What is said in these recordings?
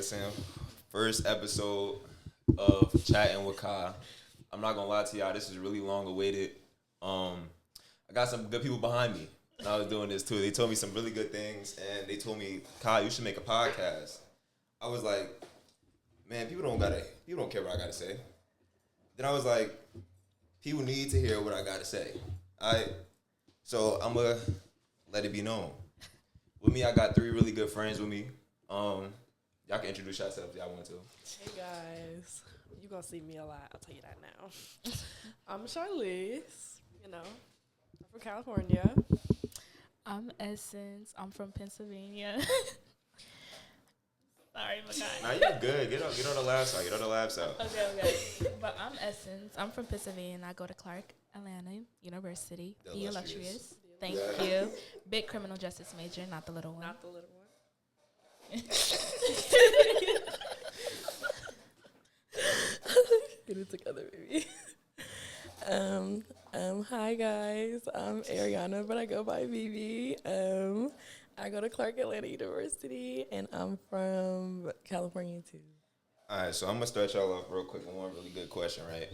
listen. First episode of Chatting with Kah. I'm not gonna lie to y'all, this is really long awaited. I got some good people behind me. And I was doing this too. They told me some really good things, and they told me, Kah, you should make a podcast. I was like, man, people don't care what I gotta say. Then I was like, people need to hear what I gotta say. So I'm gonna let it be known. With me, I got 3 really good friends with me. Y'all can introduce yourselves if y'all want to. Hey guys, you gonna see me a lot. I'll tell you that now. I'm Charlize. I'm from California. I'm Essence. I'm from Pennsylvania. Sorry, Makai. Nah, you're good. Get on the laugh side. Get on the laugh side. Okay. But I'm Essence. I'm from Pennsylvania, and I go to Clark Atlanta University. The Illustrious. Thank you. Big criminal justice major, not the little one. Not the little one. Get it together, baby. Hi guys. I'm Ariana, but I go by BB. I go to Clark Atlanta University, and I'm from California too. All right, so I'm gonna start y'all off real quick with one really good question, right?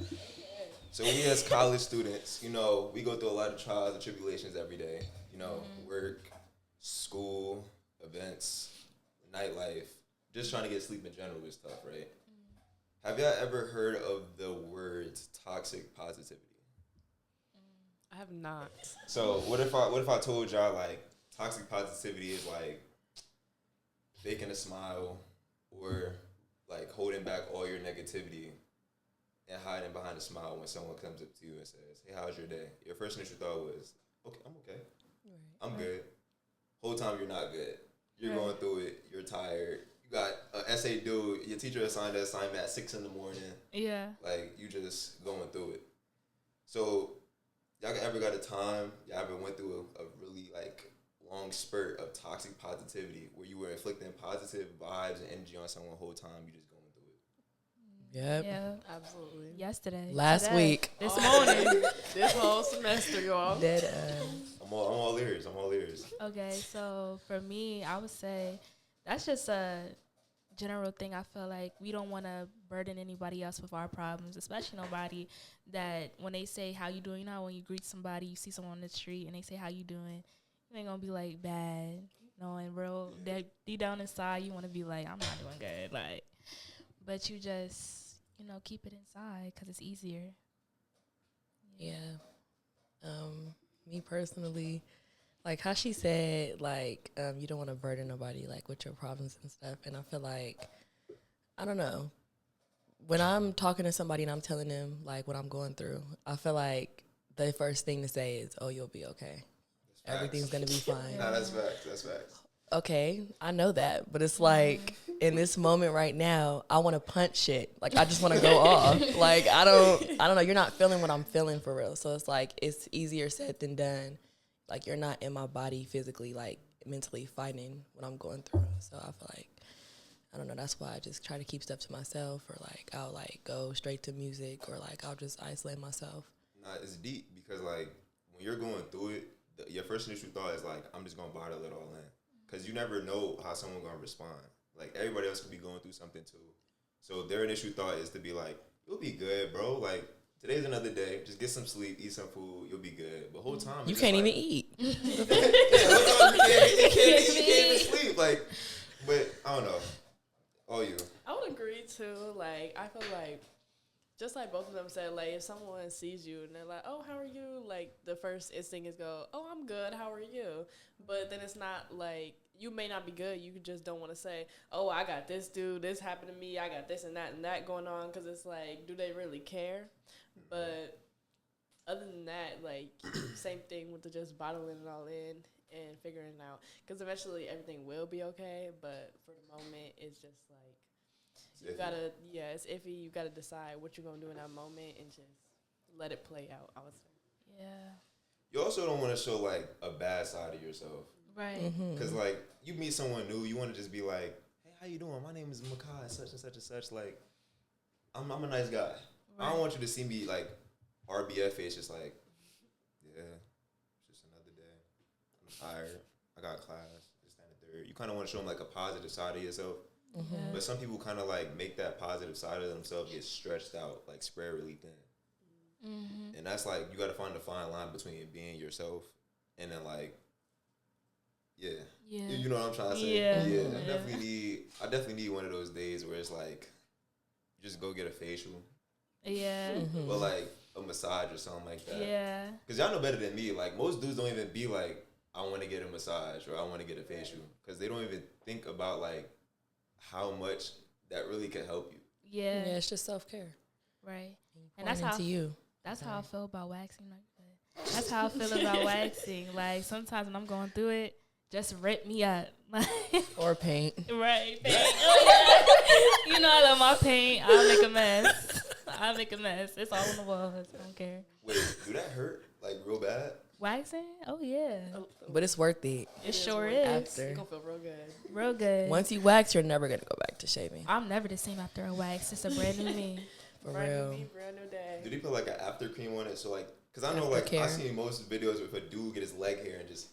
So we as college students, we go through a lot of trials and tribulations every day. Work, school, events, nightlife, just trying to get sleep in general is tough, right? Have y'all ever heard of the words toxic positivity? I have not. So what if I told y'all like toxic positivity is like faking a smile or like holding back all your negativity and hiding behind a smile when someone comes up to you and says, "Hey, how's your day?" Your first initial thought was, "Okay, I'm okay. I'm good." Whole time you're not good. You're going through it. You're tired. You got an essay due. Your teacher assigned an assignment at 6 a.m. Yeah. Like, you just going through it. So, y'all ever got a time, y'all ever went through a really, like, long spurt of toxic positivity where you were inflicting positive vibes and energy on someone the whole time, you just going through it? Yep. Yeah. Absolutely. Yesterday. Last week. This morning. This whole semester, y'all. Dead I'm all ears. I'm all ears. Okay, so for me, I would say that's just a general thing. I feel like we don't want to burden anybody else with our problems, especially nobody that when they say how you doing, when you greet somebody, you see someone on the street and they say how you doing, you ain't gonna be like bad, and real deep down inside you want to be like, I'm not doing good, like, but you just keep it inside because it's easier. Yeah. Me personally, like how she said, like, you don't want to burden nobody, like, with your problems and stuff. And I feel like, I don't know, when I'm talking to somebody and I'm telling them, like, what I'm going through, I feel like the first thing to say is, oh, you'll be okay. Everything's going to be fine. Nah, that's facts. Okay, I know that. But it's like, in this moment right now, I want to punch shit. Like, I just want to go off. Like, I don't know. You're not feeling what I'm feeling for real. So it's like, it's easier said than done. Like, you're not in my body physically, like, mentally fighting what I'm going through. So I feel like, I don't know, that's why I just try to keep stuff to myself, or, like, I'll, like, go straight to music, or, like, I'll just isolate myself. Nah, it's deep because, like, when you're going through it, your first initial thought is, like, I'm just going to bottle it all in. Because you never know how someone's going to respond. Like, everybody else could be going through something, too. So their initial thought is to be like, you'll be good, bro. Like, today's another day. Just get some sleep, eat some food. You'll be good. But whole time, You can't even eat. You can't even sleep. Like, but I don't know. All you. I would agree too. Like, I feel like, just like both of them said, like, if someone sees you and they're like, "Oh, how are you?" Like, the first instinct is go, "Oh, I'm good. How are you?" But then it's not like, you may not be good. You just don't want to say, "Oh, I got this, dude. This happened to me. I got this and that going on." Because it's like, do they really care? But other than that, like, same thing with the just bottling it all in and figuring it out. Because eventually everything will be okay. But for the moment, it's just like, you gotta, it's iffy. You gotta decide what you're gonna do in that moment and just let it play out, I would say. Yeah. You also don't want to show, like, a bad side of yourself. Right. Because, like, you meet someone new, you want to just be like, "Hey, how you doing? My name is Makai, such and such and such." Like, I'm a nice guy. Right. I don't want you to see me, like, RBF face, just like, yeah, it's just another day. I'm tired. I got class. This, that, and the third. You kind of want to show them, like, a positive side of yourself. Yeah. But some people kind of like make that positive side of themselves get stretched out, like spread really thin. And that's like, you got to find a fine line between being yourself and then like, yeah. You know what I'm trying to say? Yeah. I definitely need one of those days where it's like, you just go get a facial. Yeah. Or like a massage or something like that. Yeah. Because y'all know better than me. Like, most dudes don't even be like, I want to get a massage or I want to get a facial. Because they don't even think about like how much that really can help you. Yeah. Yeah, it's just self-care. Right. And that's how you. That's how I feel about waxing. Like, that's how I feel about waxing. Like, sometimes when I'm going through it, just rip me up. Or paint. Right. Paint. Oh, yeah. You know I love my paint. I'll make a mess. It's all on the walls. I don't care. Wait, do that hurt? Like, real bad? Waxing? Oh, yeah. But it's worth it. It sure is. After. It's gonna feel real good. Real good. Once you wax, you're never going to go back to shaving. I'm never the same after a wax. It's a brand new me. For brand real. New me, brand new day. Did he put like an after cream on it? So like, because I know like, I seen most videos with a dude get his leg hair and just...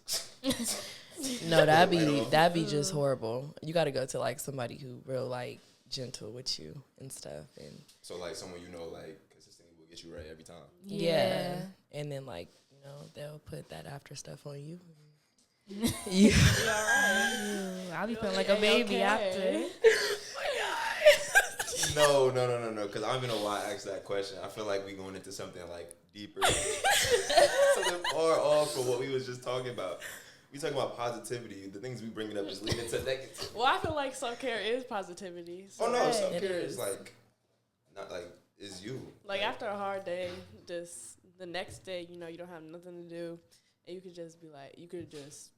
No, that'd be just horrible. You got to go to like somebody who real like gentle with you and stuff. And so like someone you know like consistently will get you right every time. Yeah. And then like, you know, they'll put that after stuff on you. You Yeah. You all right? I'll be feeling like a baby after. No. Because I don't even know why I asked that question. I feel like we going into something like deeper, something far off from what we was just talking about. We talking about positivity. The things we bringing up just lead into negative. Well, I feel like self-care is positivity. So Oh no, Right. self-care is like not like is you. like after a hard day, just the next day, you know, you don't have nothing to do, and you could just be like, you could just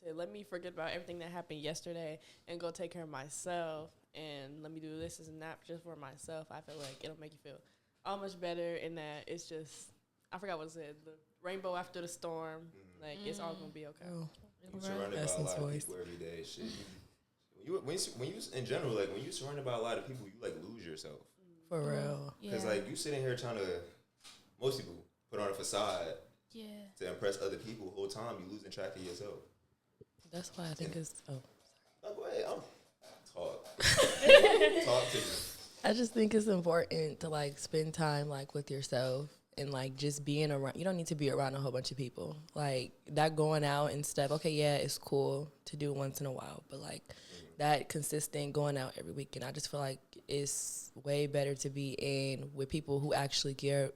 say, let me forget about everything that happened yesterday and go take care of myself, and let me do this and that just for myself. I feel like it'll make you feel all much better in that it's just, I forgot what it said, the rainbow after the storm. Like, it's all going to be okay. Oh. You're surrounded by a lot of people every day. Shit. When you in general, like when you surrounded by a lot of people, you like lose yourself. For real. Because like you sitting here trying to, most people put on a facade to impress other people. The whole time you losing track of yourself. That's why I think it's. Oh. No, go ahead. Talk to me. I just think it's important to like spend time like with yourself and like just being around. You don't need to be around a whole bunch of people. Like that going out and stuff. Okay, yeah, it's cool to do once in a while, but like that consistent going out every weekend, I just feel like it's way better to be in with people who actually care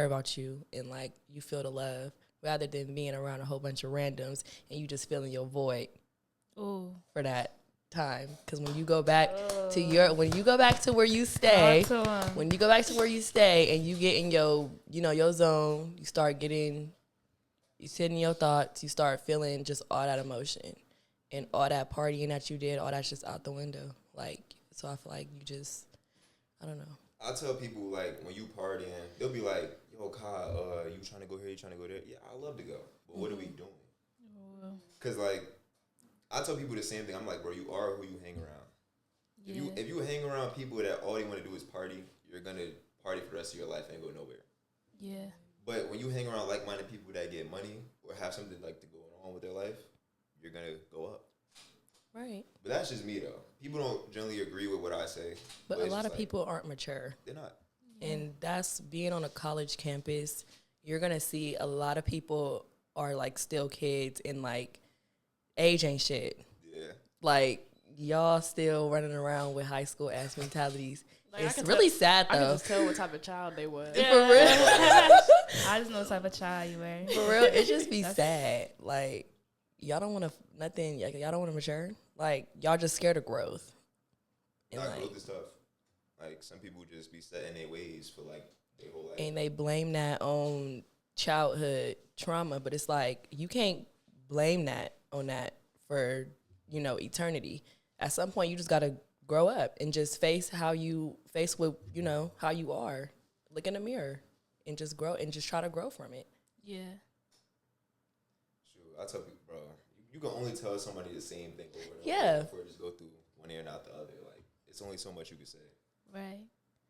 about you and like you feel the love rather than being around a whole bunch of randoms and you just feeling your void for that time. Because when you go back to when you go back to where you stay, when you go back to where you stay and you get in your, you know, your zone, you sit in your thoughts, you start feeling just all that emotion and all that partying that you did, all that's just out the window. Like, so I feel like you just, I don't know. I tell people like when you partying, they'll be like, "Yo, Kai, you trying to go here? You trying to go there?" Yeah, I love to go, but what are we doing? Because like, I tell people the same thing. I'm like, bro, you are who you hang around. Yeah. If you hang around people that all they want to do is party, you're gonna party for the rest of your life and go nowhere. Yeah. But when you hang around like-minded people that get money or have something like to go on with their life, you're gonna go up. Right. But that's just me though. People don't generally agree with what I say. But a it's lot just of like, people aren't mature. they're not. And that's being on a college campus. You're going to see a lot of people are like still kids and like age ain't shit. Yeah. Like y'all still running around with high school ass mentalities. Like, it's really sad I can though. just tell what type of child they was. For real. I just know what type of child you were. For real. It just be sad. Like y'all don't want to nothing. Like, y'all don't want to mature. Like y'all just scared of growth. And Not like, growth is tough. Like some people just be set in their ways for like their whole life. and they blame that on childhood trauma, but it's like you can't blame that on that for, you know, eternity. At some point you just got to grow up and just face what, you know, how you are. Look in the mirror and just grow and just try to grow from it. Yeah. Shoot, I tell people, bro, you can only tell somebody the same thing over and Yeah. over before it just go through one ear and out the other. Like it's only so much you can say. Right.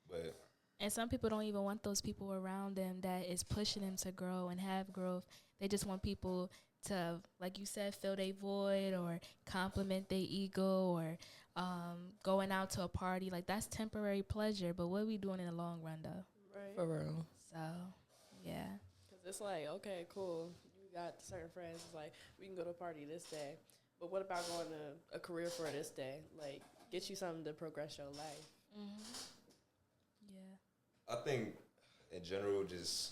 But And some people don't even want those people around them that is pushing them to grow and have growth. They just want people to, like you said, fill their void or compliment their ego or going out to a party, like that's temporary pleasure, but what are we doing in the long run though? Right. For real. So, yeah. Because it's like, okay, cool. You got certain friends. It's like, we can go to a party this day. But what about going to a career fair this day? Like, get you something to progress your life. Yeah. I think, in general, just,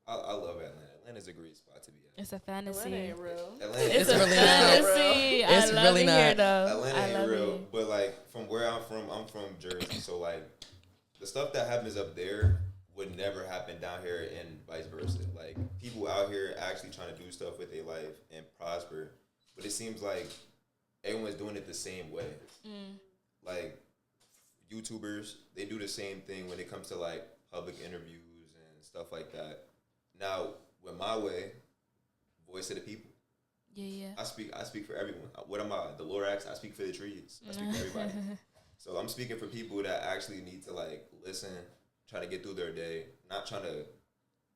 I love Atlanta. Atlanta's a great spot to be at. It's a fantasy. Atlanta ain't real. Atlanta, It's really not. fantasy. It's I love really it here, not. though. Atlanta I ain't love real, it. but like from where I'm from Jersey. So like the stuff that happens up there would never happen down here, and vice versa. Like people out here actually trying to do stuff with their life and prosper, but it seems like everyone's doing it the same way. Like YouTubers, they do the same thing when it comes to like public interviews and stuff like that. Now with my way, voice of the people. Yeah. I speak for everyone. What am I? The Lorax? I speak for the trees. I speak for everybody. So I'm speaking for people that actually need to like listen, try to get through their day, not trying to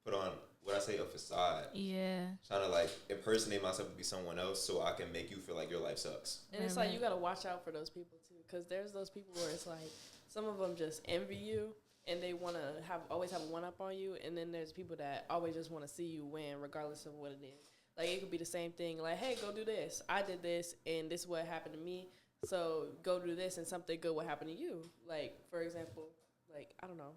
put on a facade. Yeah. Trying to like impersonate myself to be someone else so I can make you feel like your life sucks. And it's like, you got to watch out for those people too. Because there's those people where it's like, some of them just envy you and they want to always have a one up on you. And then there's people that always just want to see you win regardless of what it is. Like, it could be the same thing. Like, hey, go do this. I did this, and this is what happened to me. So go do this, and something good will happen to you. Like, for example, like, I don't know.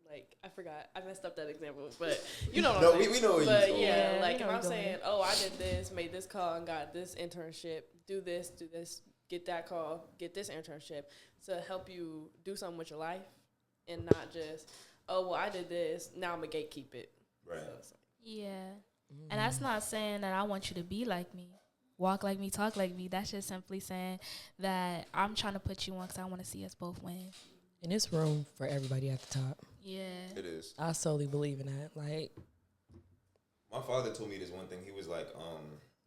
Like, I forgot. I messed up that example. But you know what I'm saying. We know what you're But, saying. yeah, Yeah, like, we if know I'm what you're saying, oh, I did this, made this call, and got this internship, do this, get that call, get this internship, to help you do something with your life and not just, oh, well, I did this, now I'm going to gatekeep it. Right. So, Yeah. And that's not saying that I want you to be like me, walk like me, talk like me. That's just simply saying that I'm trying to put you on because I want to see us both win. And it's room for everybody at the top. Yeah. It is. I solely believe in that. Like, My father told me this one thing. He was like,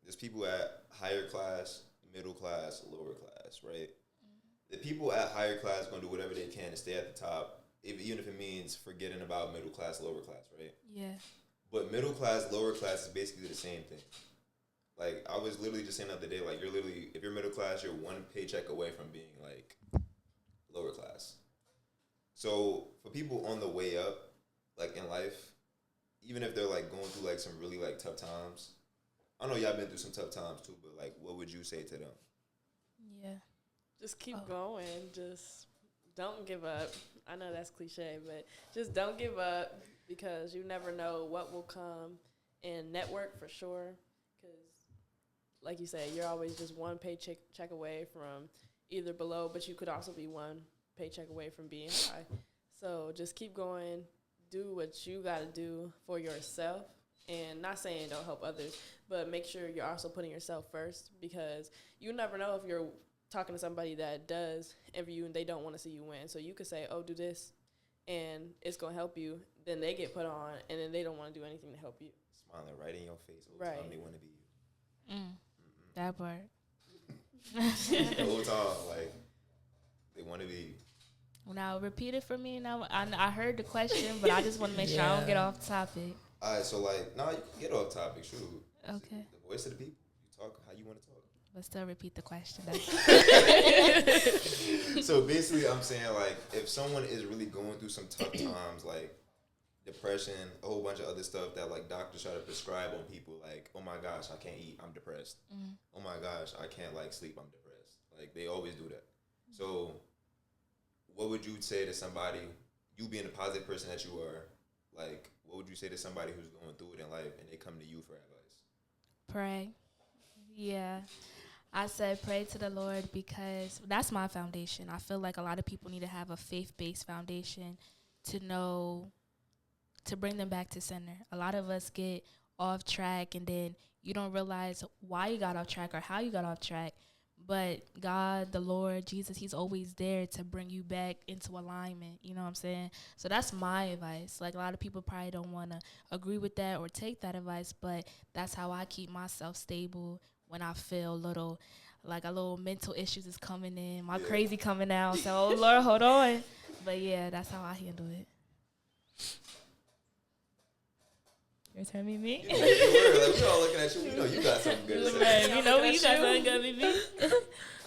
there's people at higher class, middle class, lower class, right? The people at higher class going to do whatever they can to stay at the top, even if it means forgetting about middle class, lower class, right? Yeah. But middle class, lower class is basically the same thing. Like, I was literally just saying the other day, like, you're literally, if you're middle class, you're one paycheck away from being, like, lower class. So, for people on the way up, like, in life, even if they're, like, going through, like, some really, like, tough times, I know y'all been through some tough times, too, but, like, what would you say to them? Yeah. just keep going. Just don't give up. I know that's cliche, but just don't give up because you never know what will come. And network for sure because, like you said, you're always just one paycheck away from either below, but you could also be one paycheck away from being high. So just keep going. Do what you got to do for yourself. And not saying don't help others, but make sure you're also putting yourself first because you never know if you're talking to somebody that does envy you and they don't want to see you win. So you could say, oh, do this, and it's going to help you. Then they get put on, and then they don't want to do anything to help you. Smiling right in your face all the Right. time they want to be you. That part. The whole time, like, they want to be you. Now, repeat it for me. Now, I heard the question, but I just want to make sure I don't get off topic. All right, so, like, nah, you can get off topic, shoot. Okay. The voice of the people. You talk how you want to talk. But still repeat the question. So basically, I'm saying, like, if someone is really going through some tough times, like depression, a whole bunch of other stuff that, like, doctors try to prescribe on people, like, oh my gosh, I can't eat, I'm depressed. Oh my gosh, I can't, like, sleep, I'm depressed. Like, they always do that. So what would you say to somebody, you being the positive person that you are, like, what would you say to somebody who's going through it in life and they come to you for advice? Pray. Yeah. I said pray to the Lord because that's my foundation. I feel like a lot of people need to have a faith-based foundation to know, to bring them back to center. A lot of us get off track and then you don't realize why you got off track or how you got off track. But God, the Lord, Jesus, he's always there to bring you back into alignment. You know what I'm saying? So that's my advice. Like, a lot of people probably don't want to agree with that or take that advice, but that's how I keep myself stable when I feel a little mental issues is coming in, my crazy coming out. So, oh, Lord, hold on. But, yeah, that's how I handle it. Your turn, me. You know, like, we all looking at you. We know you got something good to say. Right, you know you got something good, me.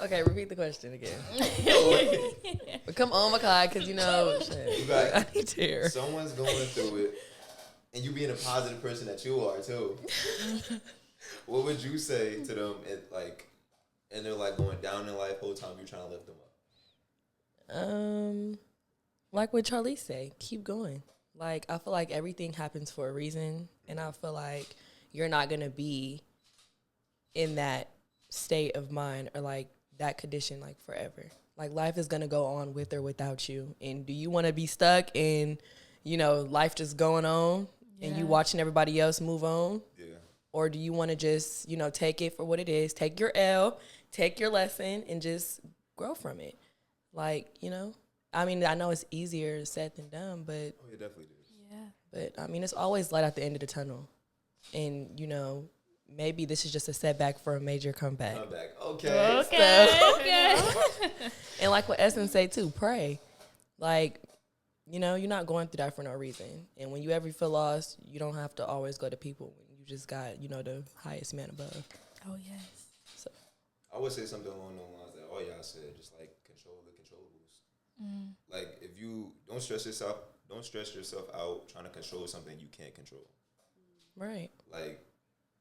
Okay, repeat the question again. No, But come on, Makai, because you know, shit. you got I need to hear. someone's going through it, and you being a positive person that you are too. What would you say to them? And they're like going down in life whole time. You're trying to lift them up. Like what Charlie say, keep going. Like, I feel like everything happens for a reason, and I feel like you're not gonna be in that state of mind or like that condition like forever. Like, life is gonna go on with or without you. And do you want to be stuck in, you know, life just going on and you watching everybody else move on? Yeah. Or do you want to just, you know, take it for what it is, take your L, take your lesson, and just grow from it? Like, you know, I mean, I know it's easier said than done, but Oh, yeah, definitely is. Yeah. but I mean, it's always light at the end of the tunnel. And, you know, maybe this is just a setback for a major comeback. Come back. Okay. Okay. And like what Essence say too, pray. Like, you know, you're not going through that for no reason. And when you ever feel lost, you don't have to always go to people. You just got, you know, the highest man above. Oh yes. So I would say something along those lines that all y'all said, just like control the controllables. Like, if you don't stress yourself out trying to control something you can't control. right. Like,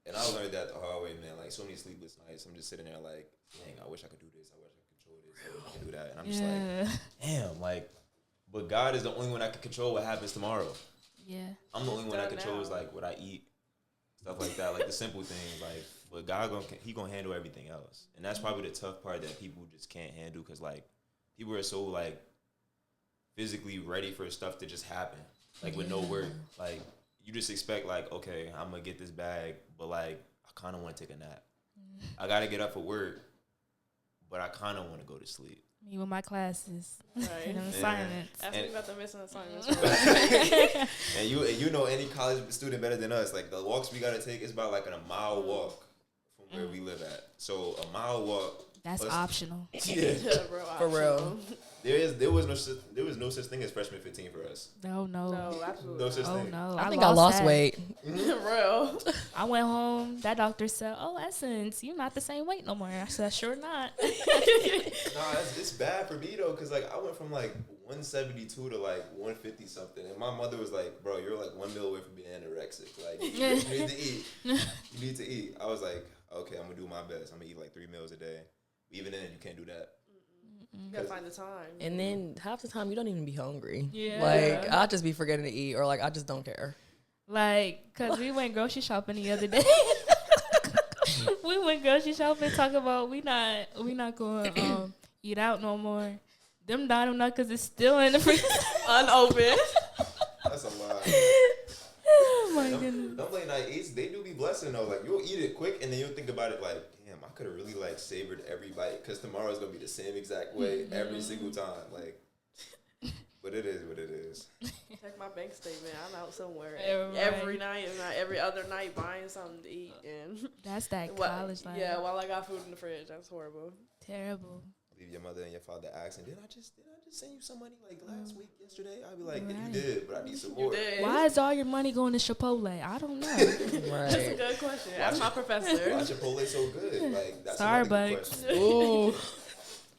and I learned that the hard way, man. Like, so many sleepless nights. I'm just sitting there like, dang, I wish I could do this. I wish I could control this. I wish I could do that. And I'm just like, damn, like, but God is the only one that can control what happens tomorrow. Yeah. I'm the only one that controls now. like what I eat, stuff like that, like the simple things. Like, but God he gonna handle everything else, and that's probably the tough part that people just can't handle because like people are so like physically ready for stuff to just happen, like with no work. Like you just expect like, okay, I'm gonna get this bag, but like I kind of want to take a nap. I gotta get up for work, but I kind of want to go to sleep. Me with my classes. Right. And Yeah. assignments. Ask me about the missing assignments. And you know any college student better than us. Like the walks we gotta take is about like a mile walk from where we live at. So a mile walk. That's plus- optional. Yeah. Bro, For real. There was no such thing as freshman 15 for us. No. No, absolutely. No such Oh thing. no. I think I lost that. weight. Real. I went home. That doctor said, "Oh, Essence, you're not the same weight no more." I said, "Sure not." Nah, it's bad for me though, cause like I went from like 172 to like 150 something, and my mother was like, "Bro, you're like 1 meal away from being anorexic. Like you need to eat. You need to eat." I was like, "Okay, I'm gonna do my best. I'm gonna eat like 3 meals a day." Even then, you can't do that. You gotta find the time. And then half the time you don't even be hungry. Yeah. Like, I'll just be forgetting to eat or like I just don't care. Like, cause we went grocery shopping the other day. We went grocery shopping, talk about we not going eat out no more. Them dining nut cause it's still in the freezer unopened. That's a lie. Oh my goodness. Them late night eats, they do be blessing though. Like you'll eat it quick, and then you'll think about it like, damn, I could have really like savored every bite because tomorrow's gonna be the same exact way every single time. Like, but it is what it is. Check my bank statement. I'm out somewhere Right. every night, if not every other night, buying something to eat. And That's that college life. yeah, while I got food in the fridge, that's horrible. Terrible. Leave your mother and your father asking, did I just send you some money like last week, yesterday? I'd be like, yeah, Right. you did, but I need some You more. did. Why is all your money going to Chipotle? I don't know. That's a Right. good question. Ask my Why professor. Chipotle so good? Like that's another good Starbucks. question. Ooh.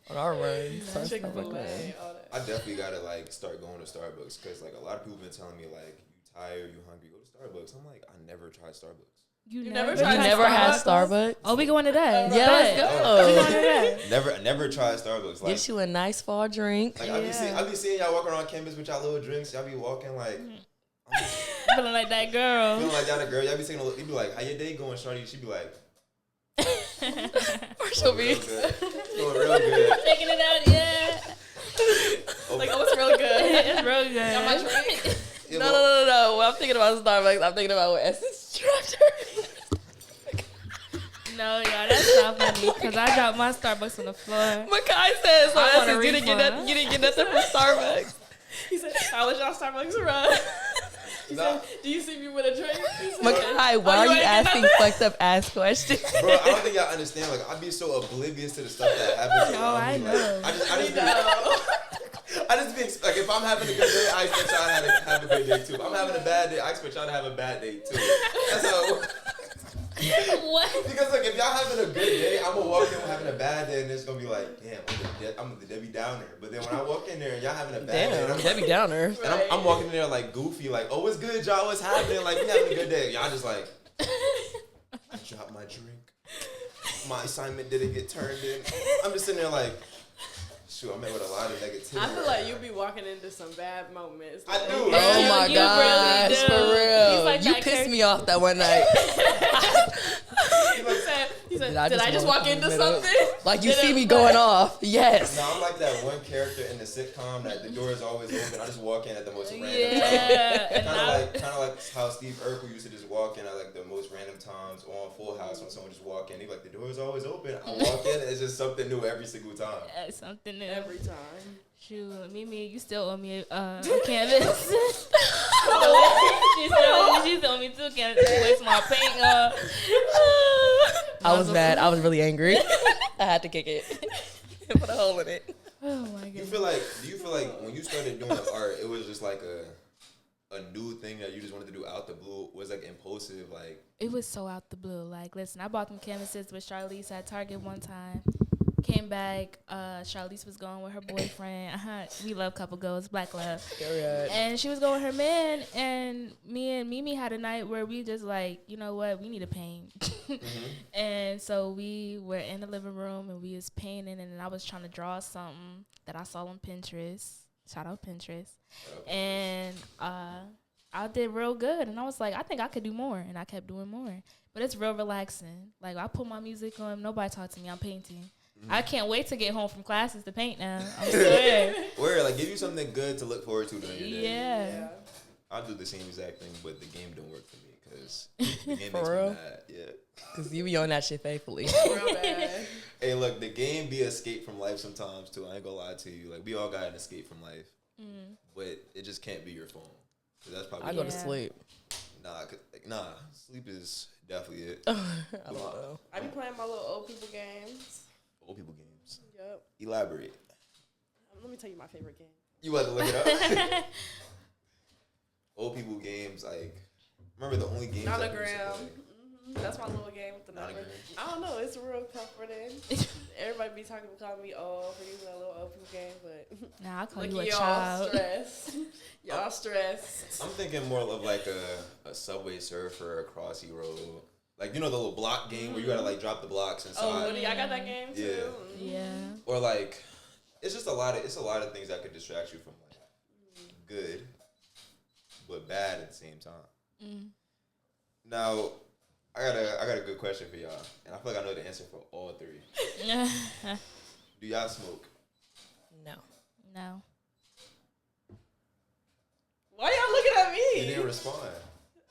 On our run. Chick-fil-A, all that. I definitely gotta like start going to Starbucks because like a lot of people been telling me like you tired, you hungry, go to Starbucks. I'm like, I never tried Starbucks. You never You tried never had Starbucks? Starbuks? Oh, we going today. Yeah, let's We going go. today. Never tried Starbucks. Like, Get you a nice fall drink. like I be seeing y'all walking around campus with y'all little drinks. Y'all be walking like, I'm just Feeling like that girl. feeling like y'all a girl. Y'all be saying, you be like, how your day going, shorty? She be like, Or she'll going be. real good. Going real good. Taking it out, yeah. Like, oh, it's real good. It's real good. Got my drink. Yeah, No, but- no, no, no. When I'm thinking about Starbucks, I'm thinking about what Essence dropped her. No, y'all, that's not funny. Because I dropped my Starbucks on the floor. Makai said, so I want a Essence, you didn't get refund. nothing. You didn't get nothing from Starbucks. He said, how was y'all Starbucks run? He Nah. said, do you see me with a drink? He said, Makai, why you are you ain't get asking nothing? fucked up ass questions? Bro, I don't think y'all understand. Like, I be so oblivious to the stuff that happens. No, around I me. know. Like, I just "We be, know." I just be like, if I'm having a good day, I expect y'all to have a good day too. If I'm having a bad day, I expect y'all to have a bad day too. That's how it works. What? Because like, if y'all having a good day, I'm gonna walk in having a bad day, and it's gonna be like, damn, I'm the Debbie Downer. But then when I walk in there and y'all having a bad day, and I'm Debbie Downer. and I'm walking in there like goofy, like, oh, what's good, y'all? What's happening? Like, we having a good day. Y'all just like, I dropped my drink. My assignment didn't get turned in. I'm just sitting there like, shoot, I met with a lot of negativity. I feel like you be walking into some bad moments. I do. Oh my You gosh, really do. for real. He's like You that pissed me off that one night. He said, Did I just walk walk in into the middle? something? Like, you see me going off. Yes. No, I'm like that one character in the sitcom that the door is always open. I just walk in at the most random time. Yeah. Kind of like how Steve Urkel used to just walk in at like the most random times on Full House when someone just walk in. He's like, the door is always open. I walk in, and it's just something new every single time. Something new. Every time. Shoot, Mimi, you still owe me a canvas. She still owe me 2 canvas. She wasted my paint. I was mad. I was really angry. I had to kick it. Put a hole in it. Oh my god. Do you feel like when you started doing the art, it was just like a new thing that you just wanted to do out the blue? Was like impulsive, like? It was so out the blue. Like, listen, I bought them canvases with Charlize at Target one time. Came back, Charlize was going with her boyfriend. We love couple goals, black love. Period. And she was going with her man, and me and Mimi had a night where we just like, you know what, we need to paint. And so we were in the living room and we was painting, and I was trying to draw something that I saw on Pinterest. Shout out Pinterest. And I did real good, and I was like, I think I could do more, and I kept doing more. But it's real relaxing. Like, I put my music on, nobody talk to me, I'm painting. I can't wait to get home from classes to paint now. I'm scared. Where like give you something good to look forward to during your day. Yeah. I'll do the same exact thing, but the game don't work for me because the game For makes real? me mad. Yeah. Because you be on that shit faithfully. Real bad. Hey, look, the game be escape from life sometimes too. I ain't gonna lie to you. Like we all got an escape from life, but it just can't be your phone. 'Cause that's probably I go to sleep. Nah. Sleep is definitely it. I don't know. I be playing my little old people games. Old people games. Yep. Elaborate. Let me tell you my favorite game. You had to look it up. Old people games, like remember the only games. Nonogram. That's my little game with the number. Nonogram. I don't know. It's real comforting. Everybody be calling me old for using a little old people game, but Nah, I call look you a y'all child. stressed. Y'all stressed. I'm thinking more of like a Subway Surfer, a Crossy Road. Like, you know the little block game where you gotta like drop the blocks inside. Oh, really? I got that game too. Yeah. Or like, it's just a lot of things that could distract you from like good, but bad at the same time. Now, I got a good question for y'all, and I feel like I know the answer for all three. Do y'all smoke? No. No. Why y'all looking at me? You didn't respond.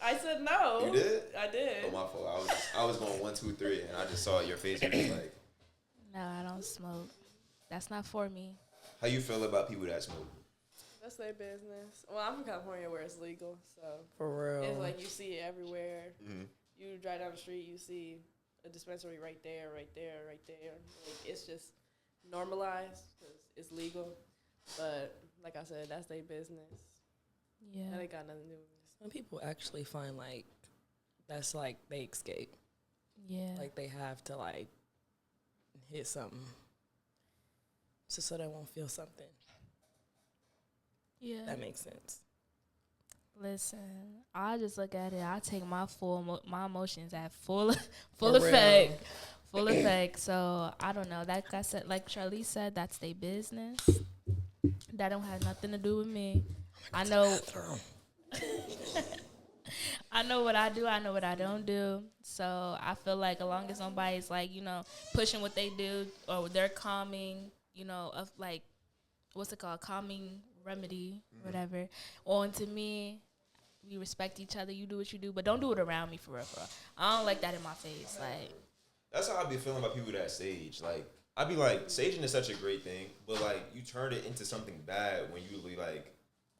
I said no. You did? I did. Oh, my fault. I was going 1, 2, 3, and I just saw your face. You was like, No, I don't smoke. That's not for me. how you feel about people that smoke? That's their business. Well, I'm from California where it's legal, so For real. it's like you see it everywhere. Mm-hmm. You drive down the street, you see a dispensary right there, right there, right there. Like, it's just normalized because it's legal. But like I said, that's their business. Yeah. That ain't got nothing to do with me. Some people actually find like that's like they escape. Yeah. Like they have to like hit something just so they won't feel something. Yeah. That makes sense. Listen, I just look at it. I take my my emotions at full For effect, real. full effect. So I don't know. Like I said, like Charlize said, that's their business. That don't have nothing to do with me. I know. I know what I do. I know what I don't do. So I feel like as long as somebody's like, pushing what they do or they're calming, of like, what's it called? Calming remedy, whatever. On to me, we respect each other. You do what you do, but don't do it around me for real, for real. I don't like that in my face. Like, That's how I be feeling about people that sage. Like, I be like, saging is such a great thing, but like, you turn it into something bad when you be like,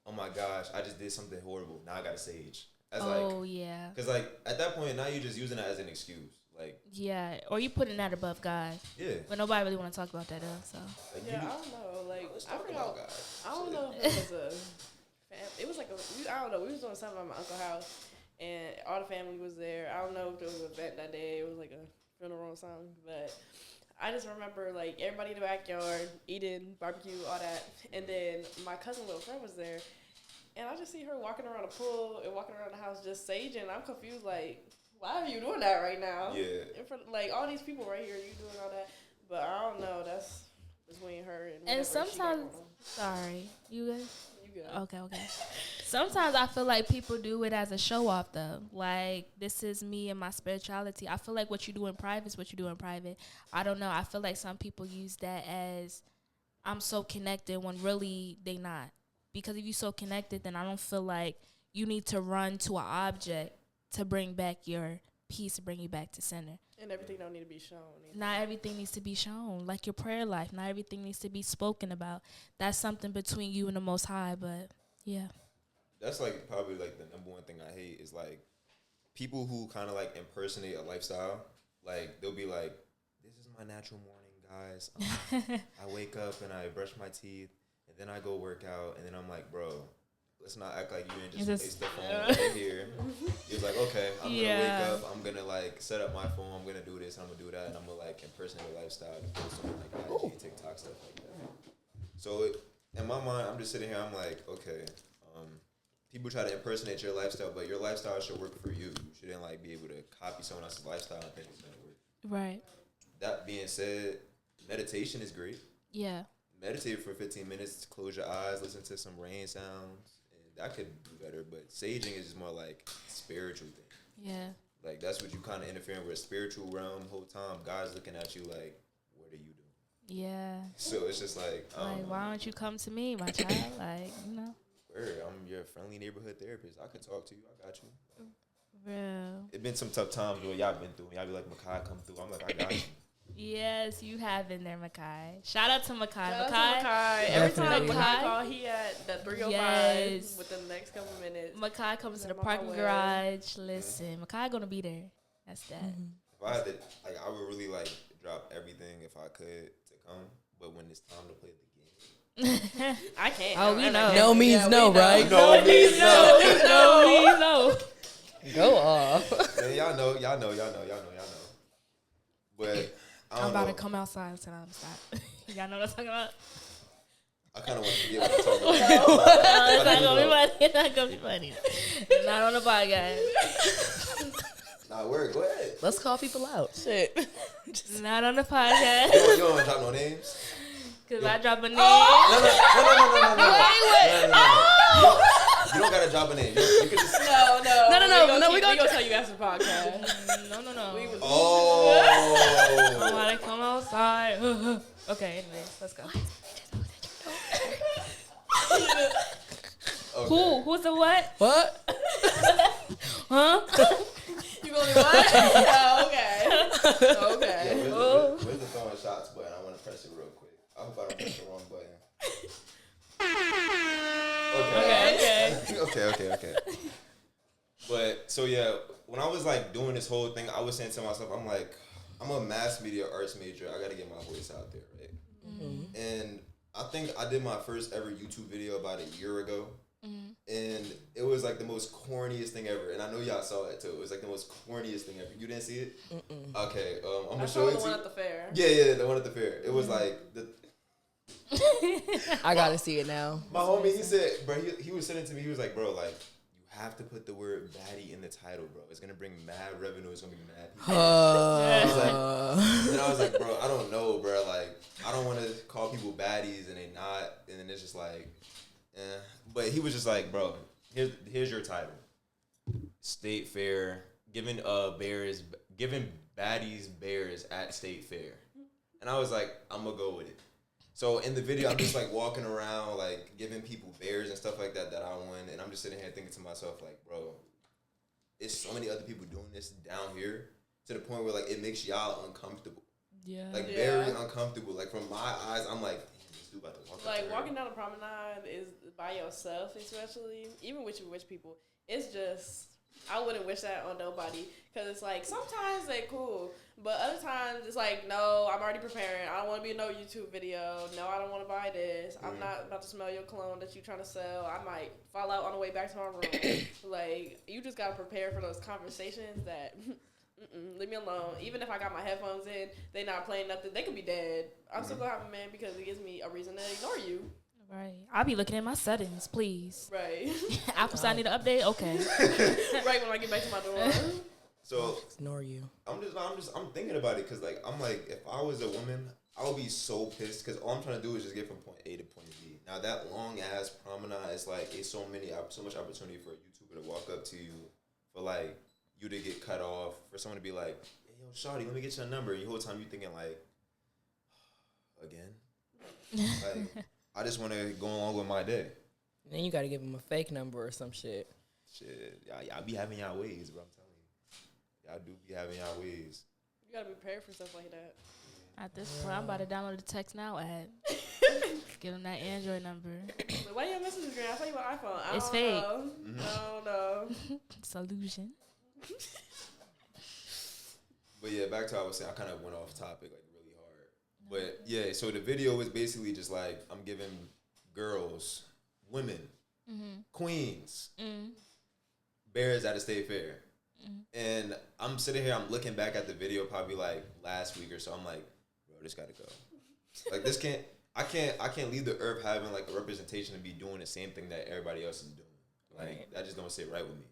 oh my gosh, I just did something horrible. Now I gotta sage. That's oh yeah. Because like at that point, now you're just using it as an excuse. Like, Yeah, or you putting that above God. yeah. But nobody really want to talk about that though. So Like, Yeah, I don't know. Like, let's I talk forgot. about God. I don't know if it was it was like I don't know. We was doing something at my uncle's house, and all the family was there. I don't know if there was an event that day. It was like a funeral or something, but I just remember like everybody in the backyard eating barbecue, all that, and then my cousin little friend was there, and I just see her walking around the pool and walking around the house just saging. I'm confused, like, why are you doing that right now? Yeah. In front, like all these people right here, you doing all that, but I don't know. That's between her and. and whatever she got sometimes, going on. sorry, you good? You good? Okay. Sometimes I feel like people do it as a show off though. Like, this is me and my spirituality. I feel like what you do in private is what you do in private. I don't know. I feel like some people use that as I'm so connected when really they not. Because if you're so connected, then I don't feel like you need to run to an object to bring back your peace, to bring you back to center. And everything don't need to be shown. Either. Not everything needs to be shown, like your prayer life. Not everything needs to be spoken about. That's something between you and the Most High, but yeah. That's like probably like the number one thing I hate is like people who kind of like impersonate a lifestyle. Like, they'll be like, this is my natural morning, guys. I wake up and I brush my teeth and then I go work out, and then I'm like, bro, let's not act like you didn't just place the phone right here. He was like, okay, I'm gonna wake up, I'm gonna like set up my phone, I'm gonna do this, I'm gonna do that, and I'm gonna like impersonate a lifestyle and post on like IG, TikTok, stuff like that. So in my mind, I'm just sitting here, I'm like, okay, people try to impersonate your lifestyle, but your lifestyle should work for you. You shouldn't like be able to copy someone else's lifestyle and think it's gonna work. Right. That being said, meditation is great. Yeah. Meditate for 15 minutes, close your eyes, listen to some rain sounds. That could do better, but saging is just more like spiritual thing. Yeah. Like, that's what you kind of interfering with, spiritual realm the whole time. God's looking at you like, what are you doing? Yeah. So it's just like, Like, why don't you come to me, my child? Like, you know. word, I'm your friendly neighborhood therapist. I could talk to you. I got you. Real. It's been some tough times where y'all been through. Y'all be like, Makai, come through. I'm like, I got you. Yes, you have been there, Makai. Shout out to Makai. Shout out to Makai. Every time Definitely. Makai call, he at the 305 Yes. within the next couple minutes. Makai comes to the I'm on my parking way. garage. Listen, Makai gonna be there. That's that. If I had to, like, I would really like drop everything if I could to come. But when it's time to play the game, I can't. Oh, we know. No means no, we know. right? no means no. No, we know. Go off. Man, y'all know. But I I'm don't about know. to come outside and I'm stop. Y'all know what I'm talking about? I kind of want to forget what I'm talking about. No, it's not gonna be funny. It's not gonna be funny. Not on the podcast. Nah, word, go ahead. Let's call people out. Shit. Not on the podcast. You don't want to drop no names? Cause I drop a name. No. You don't gotta drop a name. You can just. No, we we gonna gonna tell you after the podcast. No. Oh. I wanna come outside. Okay, anyways, let's go. Okay. Who's the what? What? Huh? You gonna do what? Oh, okay. Yeah, Okay. where's the throwing shots button? I want to press it real quick. I hope I don't press the wrong button. Okay. But so yeah, when I was like doing this whole thing, I was saying to myself, I'm like, I'm a mass media arts major. I gotta get my voice out there, right? Mm-hmm. And I think I did my first ever YouTube video about a year ago. Mm-hmm. And it was like the most corniest thing ever. And I know y'all saw it too. It was like the most corniest thing ever. You didn't see it? Mm-mm. Okay, I'm gonna show it to you. The one at the fair. Yeah, the one at the fair. It was like the. I gotta see it now. My homie, he said, bro, he was sending to me. He was like, bro, like, you have to put the word baddie in the title, bro. It's gonna bring mad revenue. It's gonna be mad people. And I was like, bro, I don't know, bro. Like, I don't want to call people baddies and they not. And then it's just like, eh. But he was just like, bro, here's your title. State Fair, giving baddies bears at State Fair. And I was like, I'm gonna go with it. So in the video, I'm just like walking around, like giving people bears and stuff like that I won. And I'm just sitting here thinking to myself, like, bro, it's so many other people doing this down here to the point where like it makes y'all uncomfortable. Yeah. Like very uncomfortable. Like from my eyes, I'm like, damn, this dude about to walk. Like walking down the promenade is by yourself, especially even with you rich people. It's just I wouldn't wish that on nobody. Because it's like, sometimes they cool. But other times, it's like, no, I'm already preparing. I don't want to be in no YouTube video. No, I don't want to buy this. I'm not about to smell your cologne that you're trying to sell. I might fall out on the way back to my room. Like, you just got to prepare for those conversations that, leave me alone. Even if I got my headphones in, they not playing nothing. They could be dead. I'm still going to have a man because it gives me a reason to ignore you. Right. I'll be looking at my settings, please. Right. Apple I need an update? Okay. Right when I get back to my door. So ignore you. I'm thinking about it because like I'm like if I was a woman, I would be so pissed because all I'm trying to do is just get from point A to point B. Now that long ass promenade is like it's so much opportunity for a YouTuber to walk up to you, for like you to get cut off, for someone to be like, hey, yo, shawty, let me get your number. And the whole time you thinking like, again, like I just want to go along with my day. And then you got to give them a fake number or some shit. Shit, y'all be having y'all ways, bro. I'm telling you. Y'all do be having y'all ways. You gotta be prepared for stuff like that. At this point, I'm about to download the Text Now app. Give them that Android number. Like, why you have Instagram? I thought you about iPhone. It's fake. No. Solution. But yeah, back to what I was saying. I kind of went off topic like really hard. But yeah, so the video is basically just like I'm giving girls, women, queens, bears at a state fair. And I'm sitting here, I'm looking back at the video probably like last week or so. I'm like, bro, this gotta go. Like this I can't leave the earth having like a representation to be doing the same thing that everybody else is doing. Like that just don't sit right with me.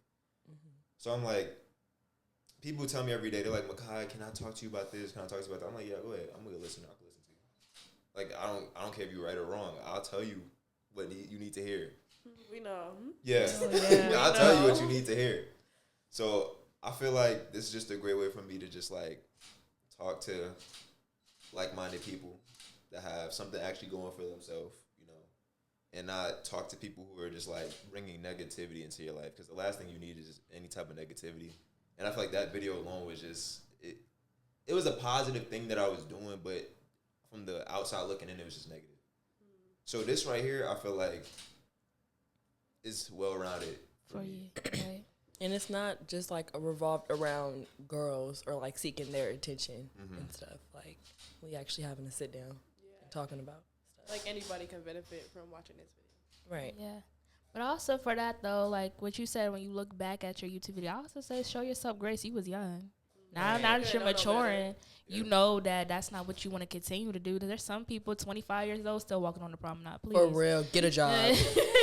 So I'm like, people tell me every day, they're like, Makai, can I talk to you about this? Can I talk to you about that? I'm like, yeah, go ahead. I'm gonna listen. I can listen to you. Like I don't care if you're right or wrong. I'll tell you what you need to hear. We know. Yeah, I'll tell you what you need to hear. So I feel like this is just a great way for me to just like talk to like-minded people that have something actually going for themselves, you know, and not talk to people who are just like bringing negativity into your life. Because the last thing you need is just any type of negativity. And I feel like that video alone was just it was a positive thing that I was doing, but from the outside looking in, it was just negative. So this right here, I feel like is well-rounded For you, right? And it's not just like revolved around girls or like seeking their attention and stuff. Like we actually having to sit down and talking about stuff. Like anybody can benefit from watching this video. Right. Yeah. But also for that though, like what you said when you look back at your YouTube video, I also say show yourself grace. You was young. Now that you're maturing, you know that that's not what you want to continue to do. There's some people 25 years old still walking on the promenade. Please. For real, get a job.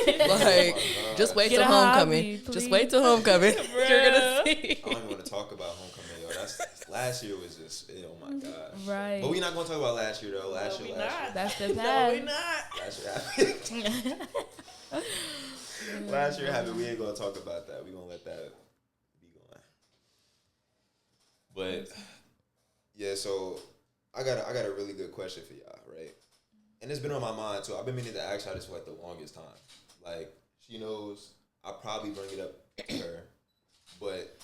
Like, just wait Get till a homecoming. hobby, Just wait till homecoming. You're gonna see. I don't even want to talk about homecoming, yo. That's last year was just, oh my god. Right. But we're not gonna talk about last year though. Last No, year. we not. That's the No, past. we not. Last year happened. Last year happened. We ain't gonna talk about that. We gonna let that be going. But yeah, so I got a really good question for y'all, right? And it's been on my mind too. I've been meaning to ask y'all this for like the longest time. Like she knows I probably bring it up to her, but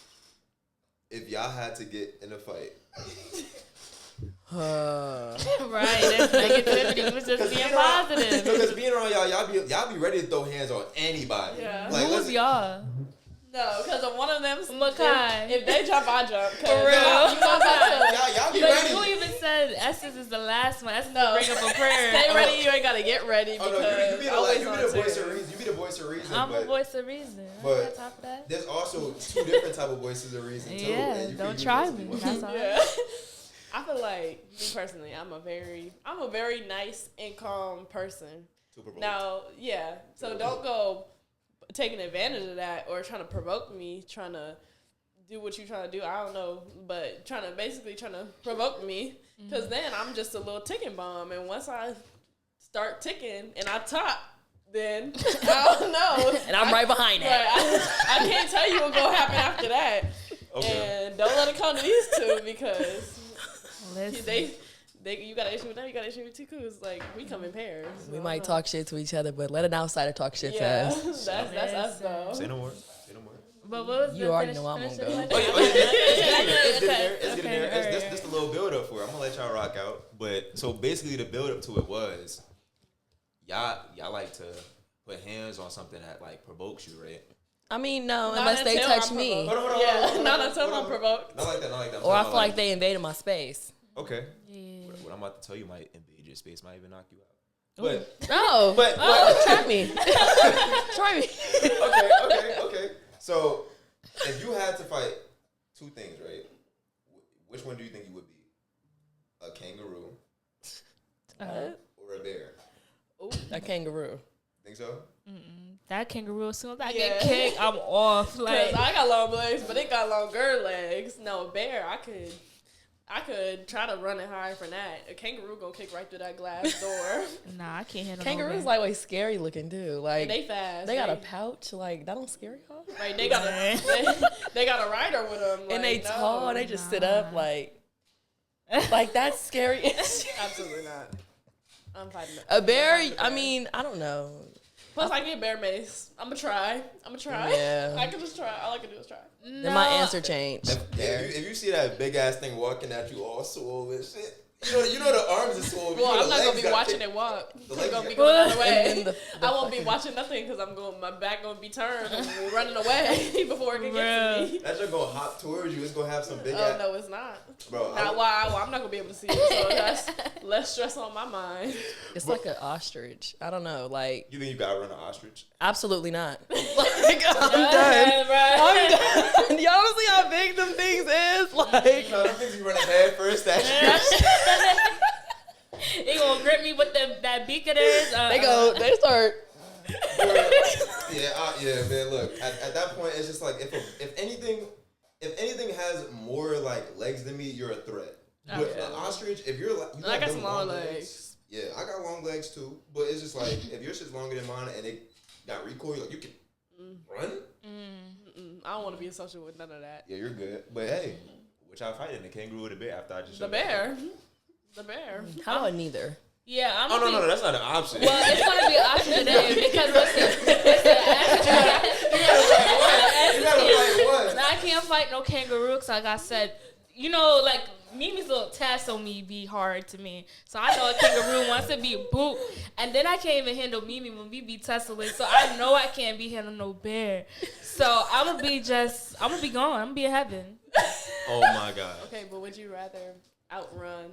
if y'all had to get in a fight. Right, that's negativity. It was just being positive. Because being around y'all be ready to throw hands on anybody. Yeah. Like, Who's y'all? No, because of one of them. Makai. If they jump, I jump. For real. Y'all be But ready. you even said Essence is the last one. Essence No. bring up a prayer. Stay ready. You ain't gotta get ready Oh because no, you be always the on voice too. of reason. You be the voice of reason. I'm but a voice of reason. but On top of that. there's also two different type of voices of reason too. Yeah, and you don't can try use me. both. That's all. Yeah. I feel like me personally, I'm a very nice and calm person. To provoke. Now, yeah. So don't go taking advantage of that or trying to provoke me, trying to do what you're trying to do. I don't know, but trying to provoke me, because then I'm just a little ticking bomb. And once I start ticking and I top, then I don't know. And I'm right behind it. Right, I can't tell you what's gonna happen after that. Okay. And don't let it come to these two because Listen. you got an issue with them, you got an issue with two coos. Like we come in pairs. We So, might talk shit to each other, but let an outsider talk shit to Yeah, us. that's us though. Say no more. Say no more. But what was You the already finish- know I'm finish gonna the go. question? It's getting there. It's Okay, getting there. alright. This the little build up for it. I'm gonna let y'all rock out. But so basically the build up to it was y'all like to put hands on something that like provokes you, right? I mean, no, Not unless they until touch I'm me. provoked. Yeah, not until I'm provoked. Not like that, not like that. Or I feel like they invaded my space. Okay. Yeah. What I'm about to tell you might invade your space, might even knock you out. But No. but Try me. Try me. Okay. So if you had to fight two things, right? Which one do you think you would be? A kangaroo or a bear? A kangaroo. Think so? That kangaroo, as soon as I Yeah. get kicked, I'm off. Like, Cause I got long legs, but it got longer legs. No, a bear, I could try to run and hide from that. A kangaroo gonna kick right through that glass door. nah, I can't handle Kangaroos no like way scary looking too. Like And they fast. they got a pouch. Like that don't scare y'all. Like they got they got a rider with them. And they like, tall. no. They just sit up like that's scary. Absolutely not. I'm fighting A bear. I mean, I don't know. Plus, I get bear mace. I'm gonna try. Yeah. I can just try. All I can do is try. Then my answer changed. If you see that big ass thing walking at you all swole and shit, you know the arms are swole. Well, I'm not gonna be watching it walk. I'm gonna be going the other way. I won't be watching nothing because my back gonna be turned and running away before it can get to me. That shit gonna hop towards you. It's gonna have some big Oh ass. no, it's not. Bro, Not why. Well, I'm not gonna be able to see it, so that's less stress on my mind. It's like an ostrich. I don't know. Like You think you gotta run an ostrich? absolutely not. Like I'm done. Right. I'm done. Y'all don't see how big them things is. Like No, them things you running head first. That shit. They gonna grip me with that beak of theirs. they start. Yeah, man. Look, at that point, it's just like if anything has more like legs than me, you're a threat. But an ostrich, if you're like, I got some long legs. Yeah, I got long legs too. But it's just like if your shit's longer than mine and it got recoil, like you can run. I don't want to be associated with none of that. Yeah, you're good. But hey, which I fight in the kangaroo or the bear after I just The bear. The bear. How about neither? Yeah, I'm. Oh no, that's not an option. Well, it's gonna be an option today because You gotta fight one. I can't fight no kangaroo. Cause like I said, you know, like Mimi's little test on me be hard to me. So I know a kangaroo wants to be boop, and then I can't even handle Mimi when we be tussling. So I know I can't be handling no bear. So I'm gonna be gone. I'm gonna be in heaven. Oh my god. Okay, but would you rather outrun?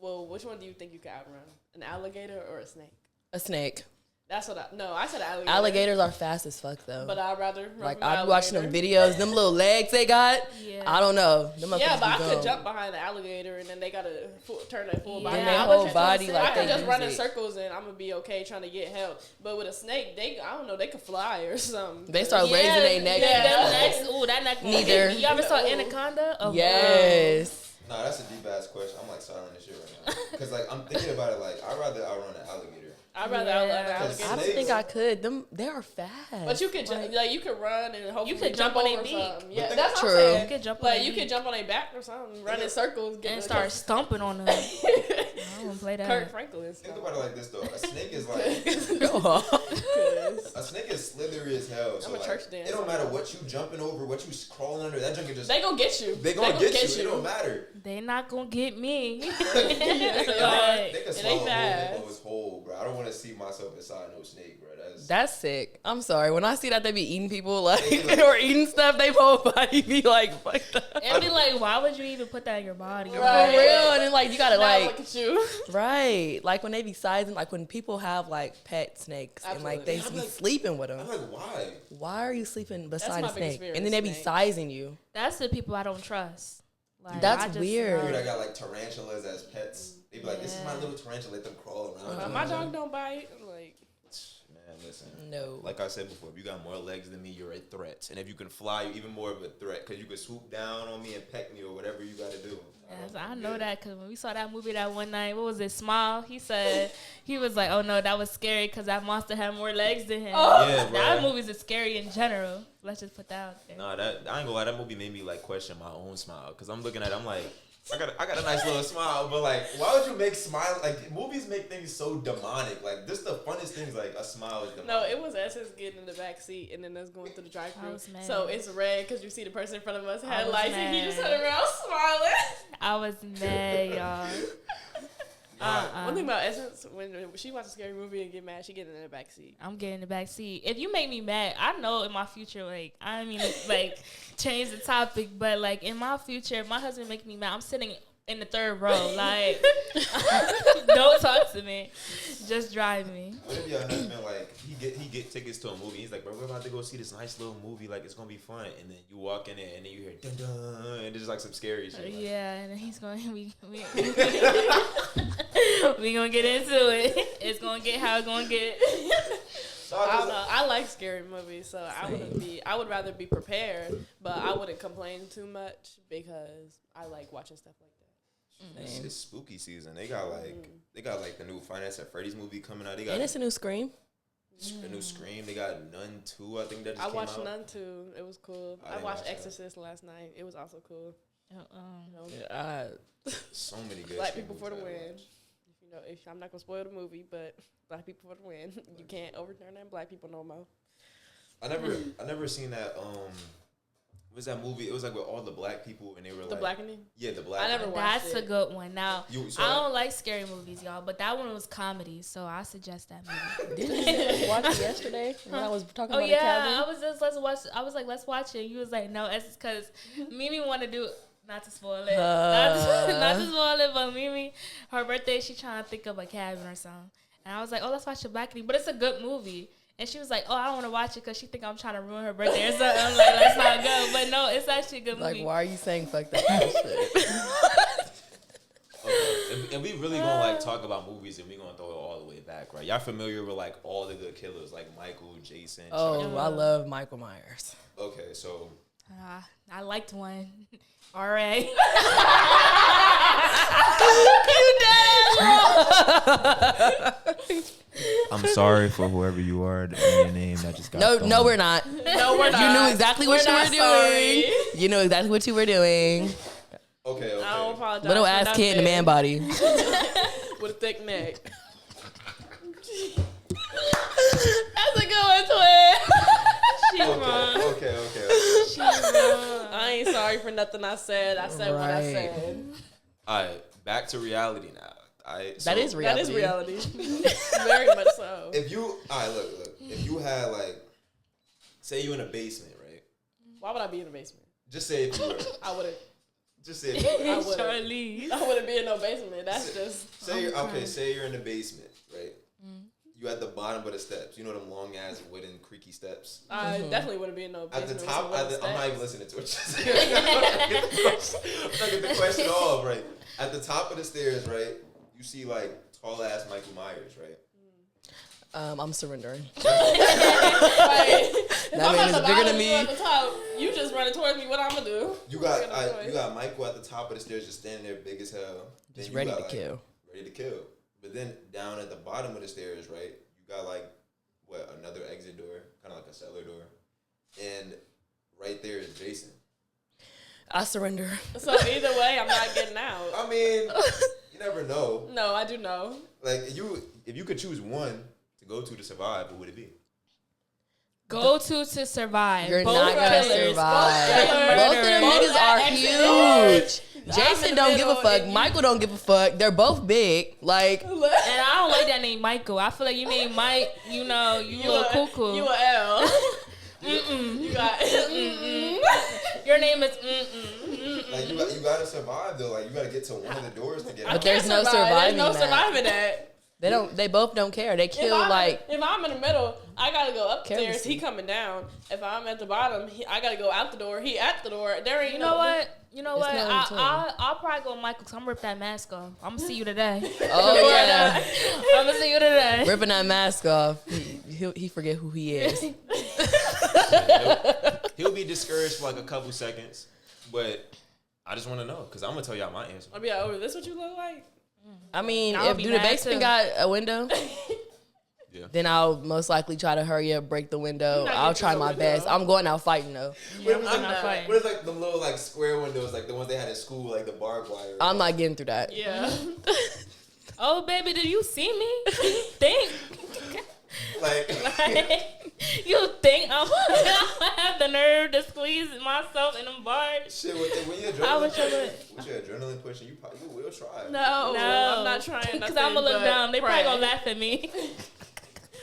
Well, which one do you think you could outrun? An alligator or a snake? A snake. That's what I said alligator. Alligators are fast as fuck though. But I'd rather run like from an I'd be watching them alligator. videos, them little legs they got. Yeah. I don't know. Them Yeah, motherfuckers but I be could gone. jump behind the alligator and then they gotta turn their full body. Yeah, And their I whole was body just like I they could just run in use it. circles and I'm gonna be okay trying to get help. But with a snake, I don't know, they could fly or something. They start raising their neck. Them necks, ooh, that neck. Neither. You ever saw Anaconda? Oh, Yes. Nah, that's a deep ass question. I'm like silent as shit right now. Cause like I'm thinking about it. Like I'd rather outrun an alligator. I'd rather Yeah. outrun an I alligator. don't think I could. They are fast. But you could like you could run and hopefully You could jump on over their beak. something. Yeah, But that's True. what I'm saying. You could jump on Like their you beak. could jump on their back or something, run in circles, And start stomping on them. I don't wanna play that. Kurt Franklin. Think about it like this though. A snake is like Go off. a snake is slithery as hell. So I'm a like, church dancer. it don't matter what you jumping over, what you crawling under. That junk can just They gonna get you. they gonna get you. It don't matter. They not gonna get me. They Like, can it swallow ain't a fast. whole nose whole, bro. I don't want to see myself inside no snake, bro. That's sick. I'm sorry. When I see that they be eating people like or eating stuff, they whole body be like fucked up. And be like, why would you even put that in your body? Right. For real. And then like you gotta Now like look at you. right. Like when they be sizing, like when people have like pet snakes and like they Absolutely. be sleeping with them. I'm like, why? Why are you sleeping beside my a biggest snake? fear And is then they be snakes. sizing you. That's the people I don't trust. Like, That's I just weird. Dude, know. I got like tarantulas as pets. They be like, this is my Yeah. little tarantula. Let them crawl around. My dog don't bite. Like Man, listen. No. Like I said before, if you got more legs than me, you're a threat. And if you can fly, you're even more of a threat because you can swoop down on me and peck me or whatever you got to do. Yes, I know that because when we saw that movie that one night, what was it, Smile? He said, he was like, oh no, that was scary because that monster had more legs than him. Yeah, bro. That movies is scary in general. Let's just put that out there. Nah, that I ain't gonna lie. That movie made me like question my own smile because I'm looking at it, I'm like, I got a nice little smile, but like, why would you make smile? Like, movies make things so demonic. Like, this the funnest things. Like, a smile is demonic. no, it was us just getting in the back seat and then us going through the I drive-thru. was mad. So it's red because you see the person in front of us I had was lights and he just mad. turned around smiling. I was mad, y'all. One thing about Essence, when she watches a scary movie and get mad, she get in the back seat. I'm getting in the back seat. If you make me mad, I know in my future, like, I mean, like, change the topic, but, like, in my future, if my husband make me mad, I'm sitting in the third row. Like, don't talk to me. Just drive me. What if your husband, like, he get tickets to a movie? He's like, bro, we're about to go see this nice little movie. Like, it's going to be fun. And then you walk in there, and then you hear, dun dun, and there's, like, some scary shit. Like, Yeah, and then he's going to, we going to get into it. It's going to get how it's going to get. I don't know. I like scary movies, so I would rather be prepared, but I wouldn't complain too much because I like watching stuff like that. It's spooky season. They got like the new Five Nights at Freddy's movie coming out. They got And it's a new Scream. a new Scream. They got Nun 2, I think that just I came watched out. Nun 2. It was cool. I I didn't watched watch that. Exorcist last night. It was also cool. So many good Black scary people for the movies I win. watched. If I'm not gonna spoil the movie, but Black people for the win. You can't overturn them Black people no more. I never seen that. What was that movie? It was like with all the black people, and they were The like, Blackening? Yeah, the black. I never watched That's it. a good one. Now, You saw I that? don't like scary movies, y'all, but that one was comedy, so I suggest that movie. Didn't you watch it yesterday when I was talking Oh about yeah, a I cabin? was just let's watch. I was like, let's watch it. You was like, no, it's because Mimi want to do. Not to spoil it, not to spoil it, but Mimi, her birthday, she trying to think of a cabin or something, and I was like, oh, let's watch the Blackening, but it's a good movie. And she was like, oh, I don't want to watch it because she think I'm trying to ruin her birthday or something. I'm like, let's not go. But no, it's actually a good movie. Like, why are you saying fuck that kind of shit? Okay. And we really gonna like talk about movies, and we gonna throw it all the way back, right? Y'all familiar with like all the good killers, like Michael, Jason? Oh, Chucky? I love Michael Myers. Okay, so I liked one. R.A. I'm sorry for whoever you are and your name that just got. No, we're not. No, we're not. You knew exactly what you We're were not doing. sorry. You knew exactly what you were doing. Okay. I don't apologize. Little for ass kid in a man nothing. body. With a thick neck. That's a good one, twin. She's wrong. Okay. She's wrong. I ain't sorry for nothing I said. I said what I Right. said. All right, back to reality now. That is reality. That is reality. Very much so. If you, all right, look. If you had like, say you in a basement, right? Why would I be in the basement? Just say if you were. I wouldn't. Just say if you were. I wouldn't. Charlize. I wouldn't be in no basement. That's just. Say you're okay. Say you're in the basement, right? You at the bottom of the steps. You know them long ass wooden creaky steps. I definitely wouldn't be in no At basement. the with top, some wooden I'm not even steps. listening to it. I'm trying to get the question off, right? At the top of the stairs, right? You see like tall ass Michael Myers, right? I'm surrendering. Like, if That I'm man at is the bigger bottom, than you me. at the top. You just running towards me. What I'm gonna do? You I got no got choice. you got Michael at the top of the stairs, just standing there, big as hell, Just Then you ready got, to like, kill. ready to kill. But then down at the bottom of the stairs, right? You got like another exit door, kind of like a cellar door, and right there is Jason. I surrender. So either way, I'm not getting out. I mean, you never know. No, I do know. Like if you could choose one to go to survive, what would it be? Go to survive. You're Both not gonna killers. survive. killers. Both of them Both niggas are huge. I'm Jason in the don't give a middle, fuck. and you- Michael don't give a fuck. They're both big. Like, And I don't like that name, Michael. I feel like you name Mike, you know, you a cuckoo. You a L. Mm-mm. You got. Your name is mm-mm. Like you gotta survive though. Like you gotta get to one of the doors to get I out. But there's can't no survive. surviving There's no that. surviving that. they don't. They both don't care. They kill like. If I'm in the middle, I gotta go upstairs. Carelessly. He coming down. If I'm at the bottom, I gotta go out the door. He at the door. There ain't You know what? You know It's what? not in between. I'll probably go with Michael because I'm rip that mask off. I'm gonna see you today. Oh yeah, I'm gonna see you today. ripping that mask off. He forget who he is. He'll be discouraged for like a couple seconds, but I just want to know because I'm gonna tell y'all my answer. I'll be like, oh, this what you look like? I mean, I'll if be do the mad, basement too. got a window, Yeah. then I'll most likely try to hurry up, break the window. You're not I'll getting try through my the window. best. I'm going out fighting though. What if I'm not fighting. What is like the little like square windows, like the ones they had in school, like the barbed wire? I'm not getting through that. Yeah. Oh baby, did you see me? Think like you think I'm gonna have the nerve to squeeze these myself in them bars. Shit, when your I was adrenaline pushing, you will try. No, I'm not trying. Because I'm gonna look down. They probably gonna laugh at me.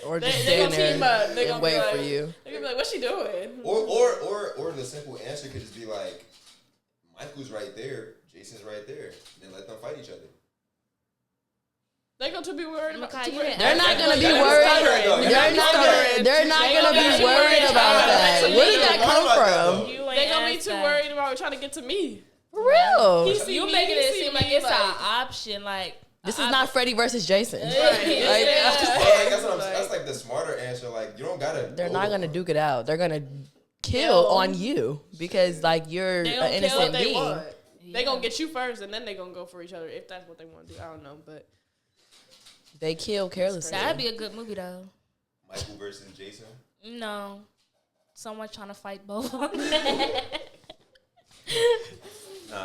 Or just they stand gonna there team up. They and gonna wait be for like, you. They're gonna be like, "What's she doing?" Or the simple answer could just be like, Michael's right there, Jason's right there. Then let them fight each other. They're going to be worried about. They're not gonna be worried. They're not gonna be worried about that. Where did that come from? They're gonna be too worried about trying to get to me. For real. You making it seem like it's an option. Like This is not Freddy versus Jason. Right. That's like the smarter answer. Like, you don't gotta. They're not gonna duke it out. They're gonna kill on you because like you're an innocent being. They gonna get you first, and then they gonna go for each other if that's what they want to do. I don't know, but they kill carelessly. That'd be a good movie though. Michael versus Jason. No, someone trying to fight both. Nah,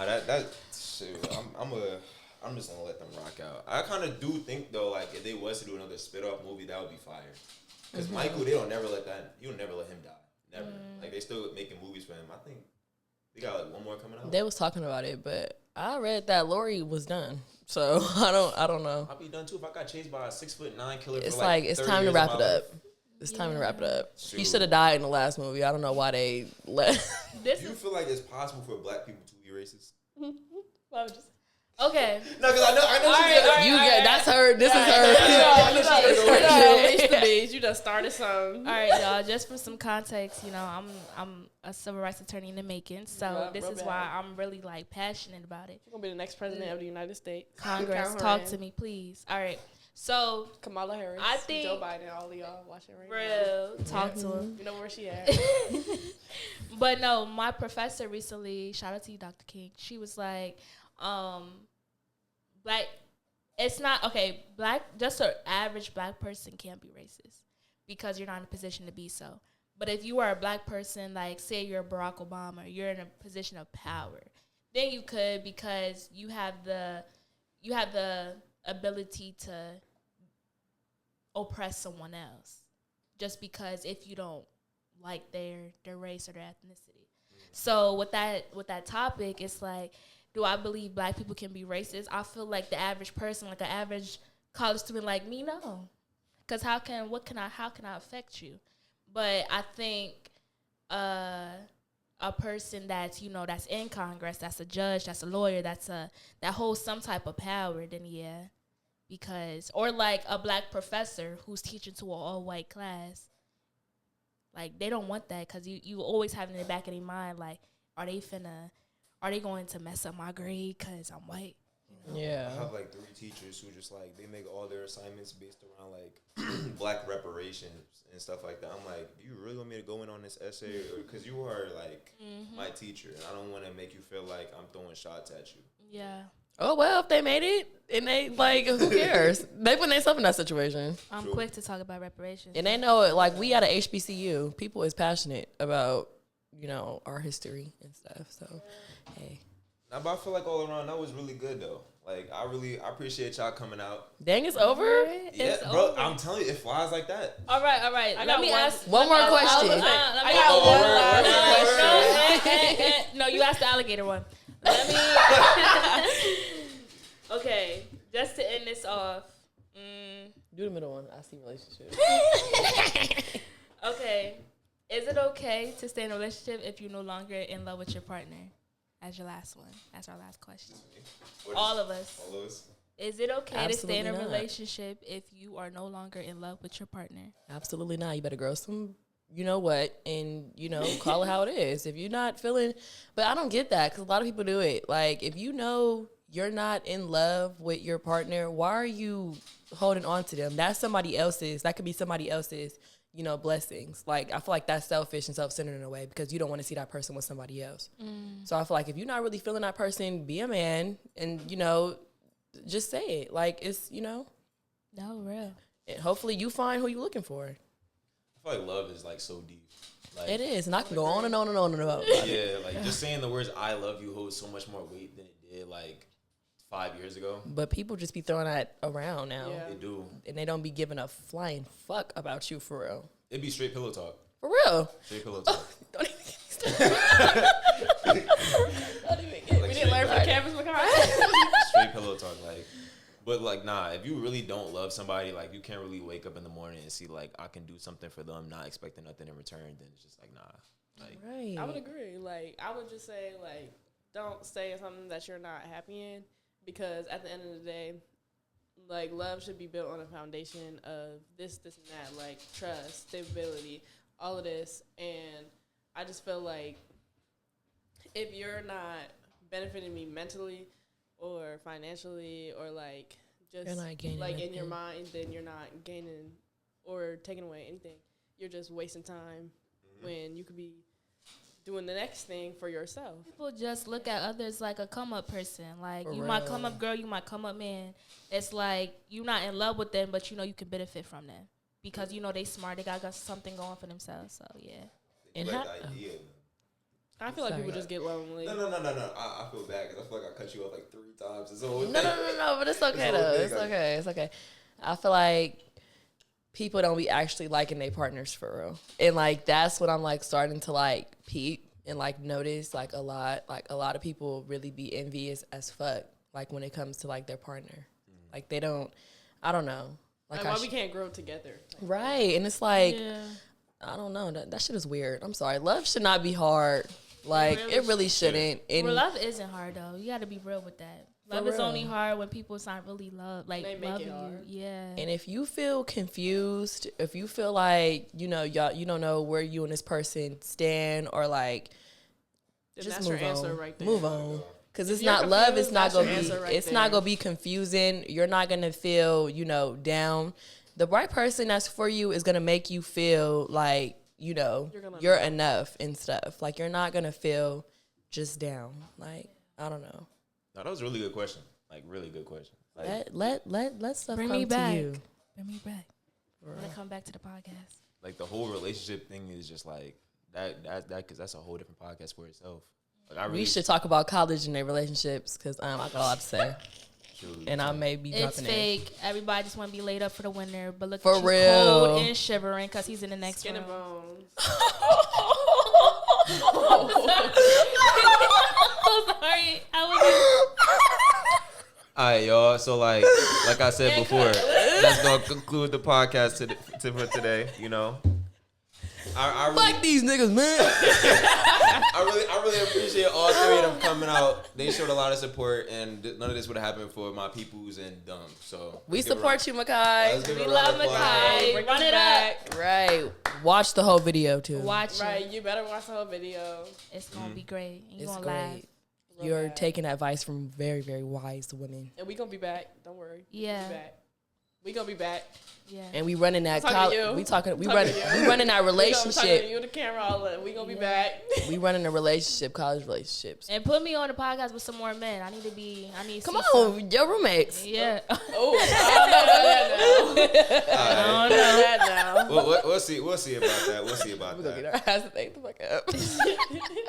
that shit. I'm just gonna let them rock out. I kind of do think though, like if they was to do another spit-off movie, that would be fire. Because Michael, you'll never let him die. Never. Like they still making movies for him. I think they got like one more coming out. They was talking about it, but I read that Lori was done. So I don't know. I'll be done too if I got chased by a 6'9" killer. It's for like it's 30 time to years wrap of it my up. life. It's time to wrap it up. Shoot. He should have died in the last movie. I don't know why they let. Do you feel like it's possible for black people to be racist? Okay. No, because I know. That's her. This is her. You just started something. All right, y'all. Just for some context, I'm a civil rights attorney in the making, so this is why I'm really like passionate about it. You're gonna be the next president of the United States. Congress, talk to me, please. All right. So Kamala Harris, I think Joe Biden, all of y'all watching right real talk to him. You know where she at. But no, my professor recently, shout out to you, Dr. King. She was like, black, it's not okay. Just an average black person can't be racist because you're not in a position to be so. But if you are a black person, like say you're Barack Obama, you're in a position of power, then you could because you have the ability to oppress someone else just because if you don't like their race or their ethnicity. So with that topic, it's like, do I believe black people can be racist? I feel like the average person, like an average college student like me, no. Because how can I affect you? But I think a person that's, that's in Congress, that's a judge, that's a lawyer, that holds some type of power, then yeah. Because, or like a black professor who's teaching to an all-white class. Like, they don't want that because you always have in the back of their mind, like, are they going to mess up my grade because I'm white? Yeah. I have like 3 teachers who just like, they make all their assignments based around like black reparations and stuff like that. I'm like, do you really want me to go in on this essay? Because you are like my teacher and I don't want to make you feel like I'm throwing shots at you. Yeah. Oh, well, if they made it and they, like, who cares? They put themselves in that situation. I'm quick to talk about reparations. And they know it, like, we at a HBCU, people is passionate about, our history and stuff. So, hey. Nah, but I feel like all around that was really good though. Like I appreciate y'all coming out. Dang, it's over? Yeah, bro, I'm telling you, it flies like that. All right. Let me ask one more question. I got one last. No, you asked the alligator one. Let me. Okay, just to end this off. Do the middle one. I see relationships. Okay, is it okay to stay in a relationship if you're no longer in love with your partner? As your last one. That's our last question. All of us. Is it okay Absolutely to stay in a not. relationship if you are no longer in love with your partner? Absolutely not. You better grow some, and, call it how it is. If you're not feeling, but I don't get that because a lot of people do it. Like, if you know you're not in love with your partner, why are you holding on to them? That could be somebody else's, blessings. Like, I feel like that's selfish and self-centered in a way because you don't want to see that person with somebody else. So I feel like if you're not really feeling that person, be a man and, just say it. Like, it's, No, real. And hopefully you find who you're looking for. I feel like love is like so deep. Like, It is, and I can go on and on and on and on. Yeah, like just saying the words "I love you" holds so much more weight than it did like 5 years ago. But people just be throwing that around now. Yeah. They do. And they don't be giving a flying fuck about you for real. It'd be straight pillow talk. For real. Straight pillow talk. Don't even We didn't learn from Campus McCarthy. Straight pillow talk, like. But like, nah, if you really don't love somebody, like, you can't really wake up in the morning and see, like, I can do something for them, not expecting nothing in return. Then it's just like, nah. Like, right. I would agree. Like, I would just say, like, don't stay in something that you're not happy in, because at the end of the day, like, love should be built on a foundation of this, and that, like trust, stability, all of this. And I just feel like if you're not benefiting me mentally or financially or like just like in your mind, then you're not gaining or taking away anything. You're just wasting time when you could be doing the next thing for yourself. People just look at others like a come up person. Like, For you real. might come up girl, you might come up man. It's like you're not in love with them, but you know you can benefit from them because you know they smart. They got something going for themselves. So yeah. And like the idea. I feel like Sorry. people just get lonely. No. I feel bad because I feel like I cut you off like 3 times. This whole No, but it's okay though. It's okay. I feel like people don't be actually liking their partners for real. And like that's what I'm like starting to like peep and like notice like a lot of people really be envious as fuck like when it comes to like their partner. Like they don't, I don't know. Like why we can't grow together. Like, right. And it's like Yeah. I don't know. That shit is weird. I'm sorry. Love should not be hard. Like it really shouldn't. And Well, love isn't hard though. You got to be real with that. Love is real. only hard when people not really like They make loving it hard. you. Yeah. And if you feel confused, if you feel like, you know, you don't know where you and this person stand or like, then just that's move your answer on. right there. Move on. Because it's you're not love. It's confused, not that's going your to be, answer right it's there. not going to be confusing. You're not going to feel, you know, down. The right person that's for you is going to make you feel like, you know, you're enough and stuff. Like you're not going to feel just down. Like, I don't know. No, that was a really good question. Like, really good question. Like, Let stuff Bring come me to back. you. Bring me back. I'm gonna come back to the podcast. like the whole relationship thing is just like that because that's a whole different podcast for itself. Like, I really We should talk about college and their relationships because I got a lot to say. And I may be It's dropping fake. Everybody just want to be laid up for the winter, but look For at you real. cold and shivering because he's in the next Skin room. and bones. I'm so sorry. All right, y'all. So like I said before, that's gonna conclude the podcast for today. You know, I really, Fuck these niggas, man. I really appreciate all 3 of them coming out. They showed a lot of support, and none of this would have happened for my peoples and dumb. So We let's give support you, Let's Makai. give We a round love of applause. Makai. Bring Run us it back. up. Right. Watch the whole video, too. Watch it. Right, you better watch the whole video. It's gonna be great. And you're It's gonna laugh. great. Real You're bad. taking advice from very, very wise women. And we gonna be back. Don't worry. Yeah. We gonna be back. Yeah. And we running that I'm talking to you. we Talking running to you. we running that We gonna be talking to relationship. you, the camera, all that. We gonna be Yeah. back. We running a relationship, college relationships. And put me on the podcast with some more men. I need to Come see some. on, your roommates. Yeah. Oh, I don't know about All right. that now. We'll see about that. We'll see about We're gonna that. get our ass to take the fuck up.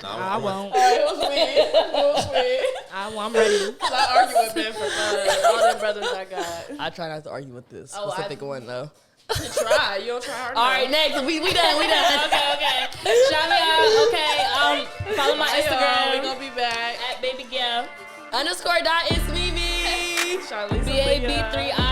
I won't. All right, it was sweet. It was sweet. I'm ready. Cause I argue with Ben for fun. All them brothers I got. I try not to argue with this Oh, specific one though. Try. You don't try hard All right, enough. next. We done. okay. Shout me out. Okay. Follow my Bye, y'all. Instagram. We gonna be back. at baby Gil. _. It's Mimi. Charlize BAB3I.